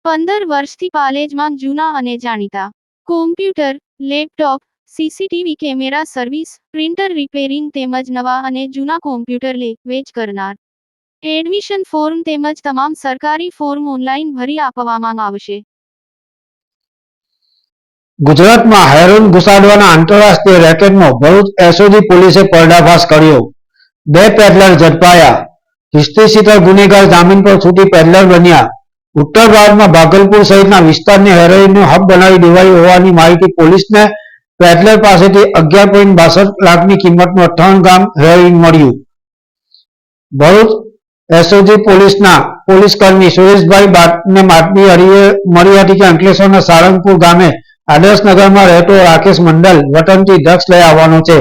15 વર્ષથી પાલેજમાં જૂના અને જાણીતા computer, laptop, CCTV camera service, printer repairing તેમજ નવા અને જૂના કોમ્પ્યુટર લે વેચ કરનાર. એડમિશન ફોર્મ તેમજ તમામ સરકારી ફોર્મ ઓનલાઈન ભરી આપવામાં આવશે. ગુજરાતમાં હેરોઇન ઘુસાડવાના આંતરરાષ્ટ્રીય રેકેટનો ભરૂચ એસઓજી પોલીસે પર્દાફાશ કર્યો. 2 પેડલર ઝડપાયા. હિસ્ટ્રી શીટર ગુનેગાર જામીન પર છૂટી પેડલર બન્યા. ઉત્તર ભારતમાં ભાગલપુર સહિતના વિસ્તારને હેરોઇનનો હબ બનાવી દેવાયું હોવાની માહિતી પોલીસને. પેડલર પાસેથી 11.62 લાખની કિંમતનું 58 ગ્રામ હેરોઇન મળ્યું. ભરૂચ એસઓજી પોલીસના પોલીસકર્મી સુરેશભાઈ બાતને બાતમી મળી હતી કે અંકલેશ્વરના સાળંગપુર ગામે આદર્શનગરમાં રહેતો રાકેશ મંડલ વતનથી ડ્રગ્સ લઈ આવવાનો છે.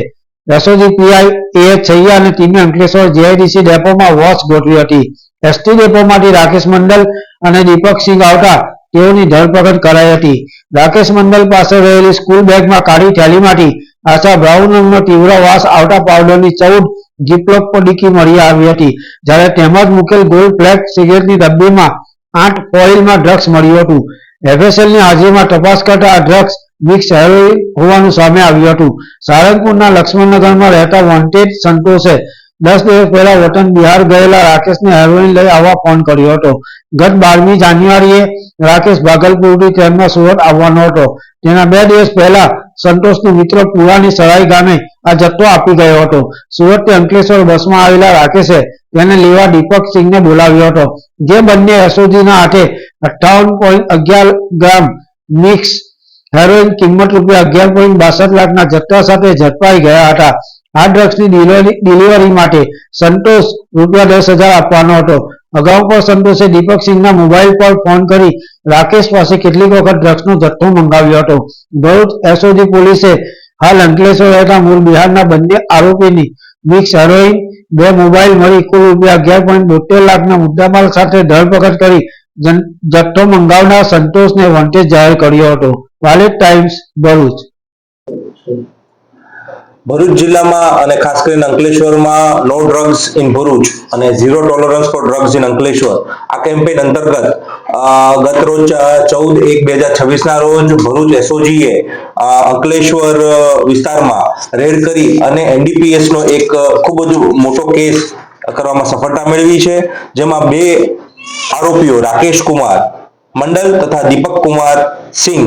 એસઓજી પીઆઈ એએચ છૈયા અને ટીમે અંકલેશ્વર જીઆઈડીસી ડેપોમાં વોચ ગોઠવી હતી. એસટી ડેપોમાંથી રાકેશ મંડલ અને દીપક સિંહ આવતા તેઓની ધરપકડ કરાઈ હતી. રાકેશ મંડલ પાસે રહેલી સ્કૂલ બેગમાં કાળી થેલીમાંથી આછા બ્રાઉન રંગનો તીવ્ર વાસ આવતા પાવડરની 14 જીપલોક પડીકી મળી આવી હતી. જ્યારે તેમાં મૂકેલ ગોલ્ડ ફ્લેગ સિગરેટની ડબ્બીમાં 8 ફોઇલમાં ડ્રગ્સ મળ્યું હતું. એફએસએલની હાજરીમાં તપાસ કરતા આ ડ્રગ્સ મિક્સ હેરોઇન હોવાનું સામે આવ્યું હતું. સાળંગપુરના લક્ષ્મણનગરમાં રહેતા વોન્ટેડ સંતોષે 10 દિવસ પહેલા વતન બિહાર ગયેલા રાકેશને હેરોઇન લઈ આવવા ફોન કર્યો હતો. ગત 12મી જાન્યુઆરીએ રાકેશ ભાગલપુરથી ટ્રેનમાં સુરત આવવાનો હતો. તેના 2 દિવસ પહેલા સંતોષનો મિત્ર પુરાની સરાઈ ગામે આ જથ્થો આપી ગયો હતો. સુરતથી અંકલેશ્વર બસમાં આવેલા રાકેશે તેને લેવા દીપક સિંહને બોલાવ્યો હતો. જે બંને એસઓજીના હાથે 58.11 ગ્રામ મિક્સ હેરોઇન કિંમત રૂપિયા 11.62 લાખના જથ્થા સાથે ઝડપાઈ ગયા હતા. આ ડ્રગ્સની ડિલિવરી માટે સંતોષ રૂપિયા 10,000 આપવાનો હતો. અગાઉ પણ સંતોષે દીપક સિંહના મોબાઈલ પર ફોન કરી રાકેશ પાસે કેટલીક વખત ડ્રગ્સનો જથ્થો મંગાવ્યો હતો. ભરૂચ એસઓજી પોલીસે હાલ અંકલેશ્વર રહેતા મૂળ બિહારના બંને આરોપીની મિક્સ હેરોઇન, 2 મોબાઈલ મળી કુલ રૂપિયા 11.72 લાખના મુદ્દામાલ સાથે ધરપકડ કરી જથ્થો મંગાવનાર સંતોષને વોન્ટેડ જાહેર કર્યો હતો. વાલેટ ટાઈમ્સ, ભરૂચ. ભરૂચ જિલ્લામાં અને ખાસ કરીને અંકલેશ્વરમાં નો ડ્રગ્સ ઇન ભરૂચ અને zero tolerance for drugs in Ankleshwar આ કેમ્પેન અંતર્ગત ગત રોજ 14/1/2026 ના રોજ ભરૂચ એસઓજીએ અંકલેશ્વર વિસ્તારમાં રેડ કરી અને એનડીપીએસ નો એક ખૂબ જ મોટો કેસ કરવામાં સફળતા મેળવી છે. જેમાં 2 આરોપીઓ રાકેશ કુમાર મંડલ તથા દીપક કુમાર સિંહ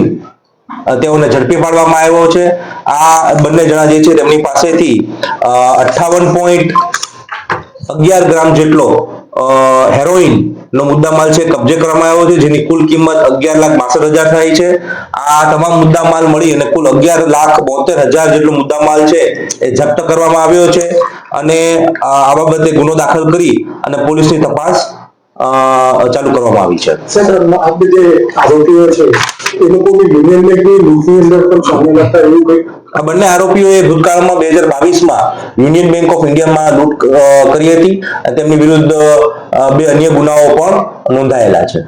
તેઓને ઝડપી પાડવામાં આવ્યો છે. આ બંને જણા જે છે તેમની પાસેથી 58.11 ગ્રામ જેટલો હેરોઇન નો મુદ્દામાલ છે કબજે કરવામાં આવ્યો છે, જેની કુલ કિંમત 11,62,000 થાય છે. આ તમામ મુદ્દામાલ મળી અને કુલ 11,72,000 જેટલો મુદ્દામાલ છે એ જપ્ત કરવામાં આવ્યો છે અને આ બાબતે ગુનો દાખલ કરી અને પોલીસની તપાસ ચાલુ કરવામાં આવી છે. સર, આપણે જે આરોપીઓ છે એ લોકોની યુનિયન બેંકની લૂંટની અંદર પણ સામેલ હતા એવું કંઈક? આ બંને આરોપીઓએ ભૂતકાળમાં 2022માં યુનિયન બેંક ઓફ ઇન્ડિયામાં લૂંટ કરી હતી અને તેમની વિરુદ્ધ 2 અન્ય ગુનાઓ પણ નોંધાયેલા છે.